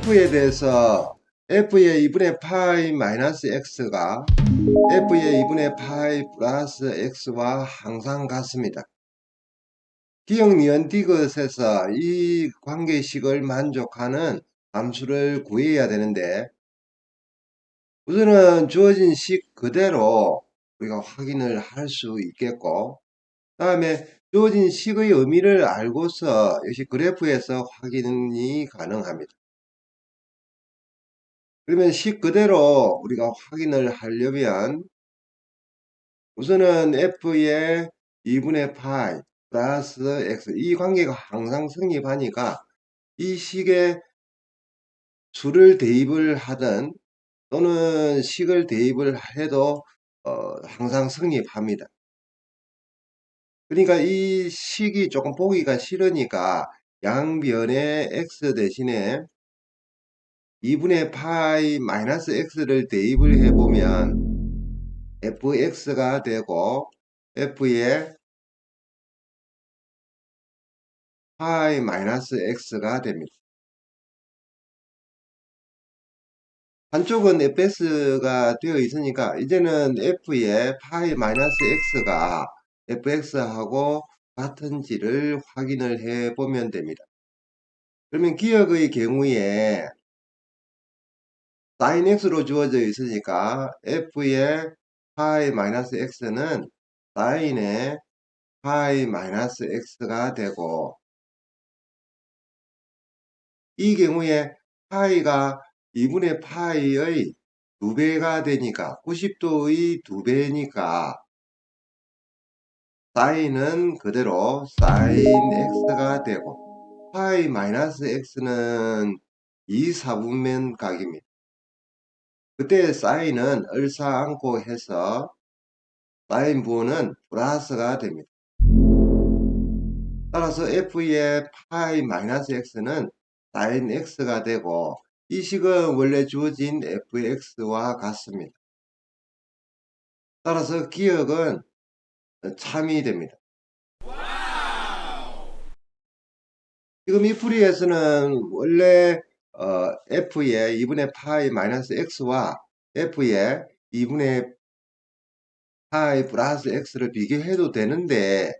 F에 대해서 F의 2분의 파이 마이너스 X가 F의 2분의 파이 플러스 X와 항상 같습니다. 기억 니은 디귿에서 이 관계식을 만족하는 함수를 구해야 되는데, 우선은 주어진 식 그대로 우리가 확인을 할 수 있겠고, 다음에 주어진 식의 의미를 알고서 역시 그래프에서 확인이 가능합니다. 그러면 식 그대로 우리가 확인을 하려면 우선은 F의 2분의 파이 플러스 X, 이 관계가 항상 성립하니까 이 식에 수를 대입을 하든 또는 식을 대입을 해도 항상 성립합니다. 그러니까 이 식이 조금 보기가 싫으니까 양변에 X 대신에 2분의 파이 마이너스 X를 대입을 해보면 fx가 되고 f의 파이 마이너스 x가 됩니다. 한쪽은 fx가 되어 있으니까 이제는 f의 파이 마이너스 x가 fx하고 같은지를 확인을 해 보면 됩니다. 그러면 기억의 경우에 sin x로 주어져 있으니까 f의 파이 마이너스 x는 sin의 파이 마이너스 x가 되고, 이 경우에 파이가 2분의 파이의 2배가 되니까 90도의 2배니까 사인은 그대로 sin x가 되고, 파이 마이너스 x는 2사분면 각입니다. 그때 사인은 얼싸안고 해서 사인 부호는 플러스가 됩니다. 따라서 f의 파이 마이너스 x는 sin x가 되고, 이 식은 원래 주어진 fx와 같습니다. 따라서 기억은 참이 됩니다. 지금 이 풀이에서는 원래 f의 2분의 파이 마이너스 x와 f의 2분의 파이 플러스 x를 비교해도 되는데,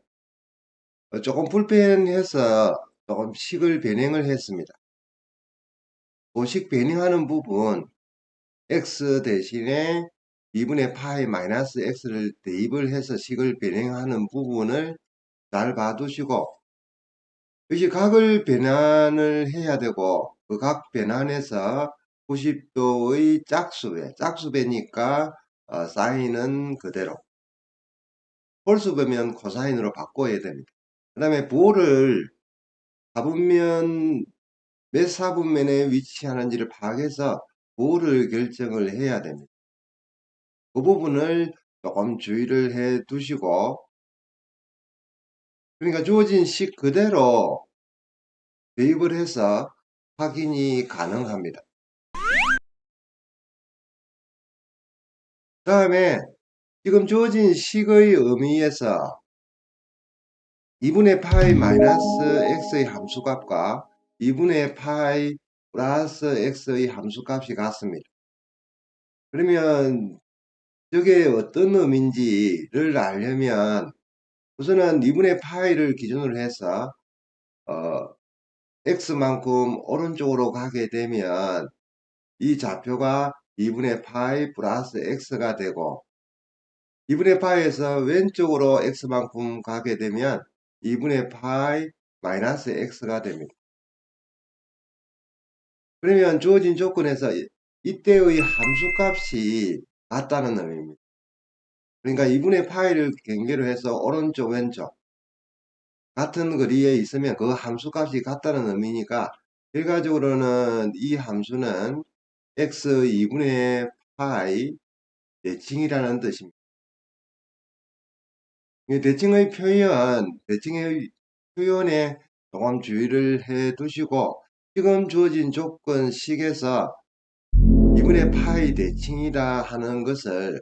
조금 불편해서 조금 식을 변형을 했습니다. 식 변형하는 부분, x 대신에 2분의 파이 마이너스 x를 대입을 해서 식을 변형하는 부분을 잘 봐두시고, 역시 각을 변환을 해야 되고, 그 각 변환에서 90도의 짝수배니까 사인은 그대로, 홀수배면 코사인으로 바꿔야 됩니다. 그 다음에 부호를 사분면 몇 사분면에 위치하는지를 파악해서 부호를 결정을 해야 됩니다. 그 부분을 조금 주의를 해 두시고, 그러니까 주어진 식 그대로 대입을 해서 확인이 가능합니다. 다음에 지금 주어진 식의 의미에서 2분의 파이 마이너스 x의 함수값과 2분의 파이 플러스 x의 함수값이 같습니다. 그러면 저게 어떤 의미인지를 알려면 우선은 2분의 파이를 기준으로 해서 x만큼 오른쪽으로 가게 되면 이 좌표가 2분의 파이 플러스 x가 되고, 2분의 파이에서 왼쪽으로 x만큼 가게 되면 2분의 파이 마이너스 x가 됩니다. 그러면 주어진 조건에서 이때의 함수값이 같다는 의미입니다. 그러니까 2분의 파이를 경계로 해서 오른쪽 왼쪽 같은 거리에 있으면 그 함수값이 같다는 의미니까, 결과적으로는 이 함수는 x 2분의 파이 대칭이라는 뜻입니다. 대칭의 표현에 조금 주의를 해 두시고, 지금 주어진 조건식에서 2분의 파이 대칭이라 하는 것을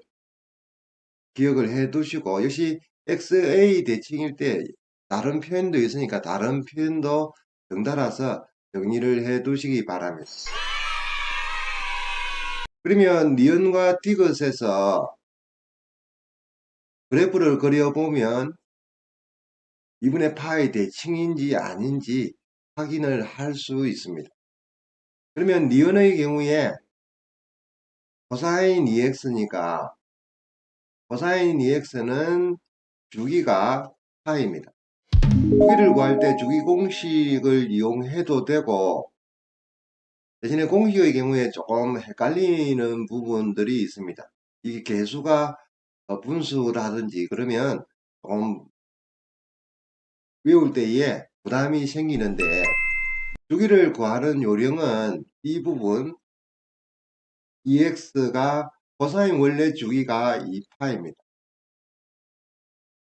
기억을 해 두시고, 역시 XA 대칭일 때 다른 표현도 있으니까 다른 표현도 덩달아서 정리를 해 두시기 바랍니다. 그러면 니은과 디귿에서 그래프를 그려보면 2분의 파이 대칭인지 아닌지 확인을 할 수 있습니다. 그러면 니은의 경우에 코사인 2x니까 코사인 2x는 주기가 파입니다. 주기를 구할 때 주기 공식을 이용해도 되고, 대신에 공식의 경우에 조금 헷갈리는 부분들이 있습니다. 이게 개수가 분수라든지 그러면 조금 외울 때에 부담이 생기는데, 주기를 구하는 요령은 이 부분 2x가 코사인 원래 주기가 2파입니다.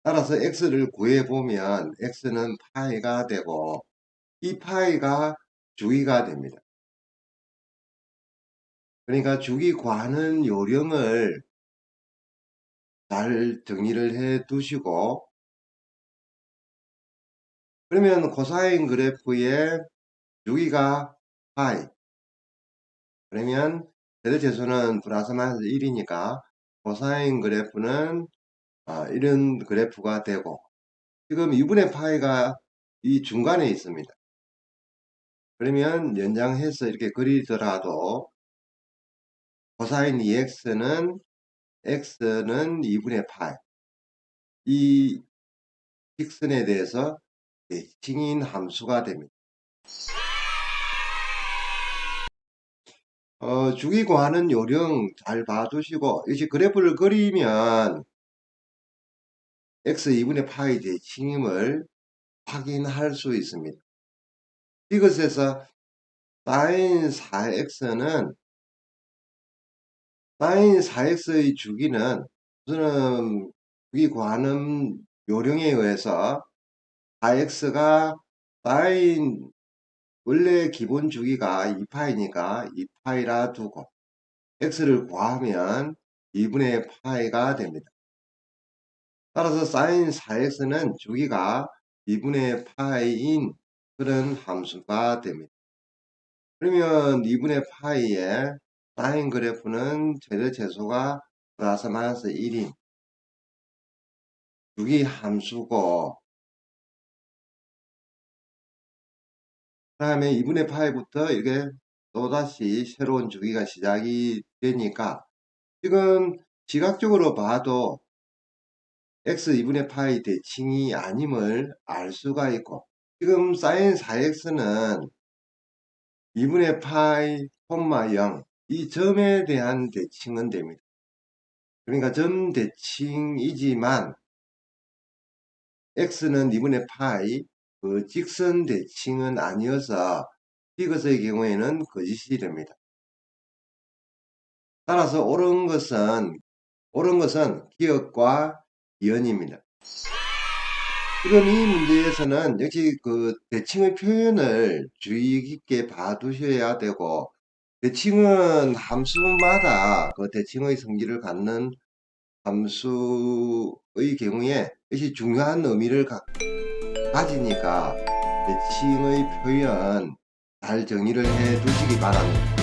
따라서 x를 구해보면 x는 파이가 되고 이 파이가 주기가 됩니다. 그러니까 주기 구하는 요령을 잘 정리를 해 두시고, 그러면 코사인 그래프의 주기가 파이, 그러면 최대최소는 플러스 마이너스 1이니까 코사인 그래프는 이런 그래프가 되고, 지금 2분의 파이가 이 중간에 있습니다. 그러면 연장해서 이렇게 그리더라도 코사인 2x는 x는 2분의 파이, 이 직선에 대해서 대칭인 함수가 됩니다. 주기 구하는 요령 잘 봐두시고, 이제 그래프를 그리면 x 2분의 파이 대칭임을 확인할 수 있습니다. 이것에서 sin 4x는 sin 4x의 주기는 우선은 주기 구하는 요령에 의해서 4x가 sin 원래 기본 주기가 2파이니까 2파이라 두고 x를 구하면 2분의 파이가 됩니다. 따라서 sin 4x는 주기가 2분의 파이인 그런 함수가 됩니다. 그러면 2분의 파이의 sin 그래프는 최대 최소가 플러스 마이너스 1인 주기 함수고, 그 다음에 2분의 파이부터 이게 또다시 새로운 주기가 시작이 되니까 지금 시각적으로 봐도 x 2분의 파이 대칭이 아님을 알 수가 있고, 지금 sin 4x는 2분의 파이, 0, 이 점에 대한 대칭은 됩니다. 그러니까 점 대칭이지만 x는 2분의 파이, 그 직선 대칭은 아니어서 이것의 경우에는 거짓이 됩니다. 따라서 옳은 것은 기억과 이언입니다. 지금 이 문제에서는 역시 그 대칭의 표현을 주의 깊게 봐두셔야 되고, 대칭은 함수마다 그 대칭의 성질을 갖는 함수의 경우에 역시 중요한 의미를 가지니까 대칭의 표현 잘 정리를 해 두시기 바랍니다.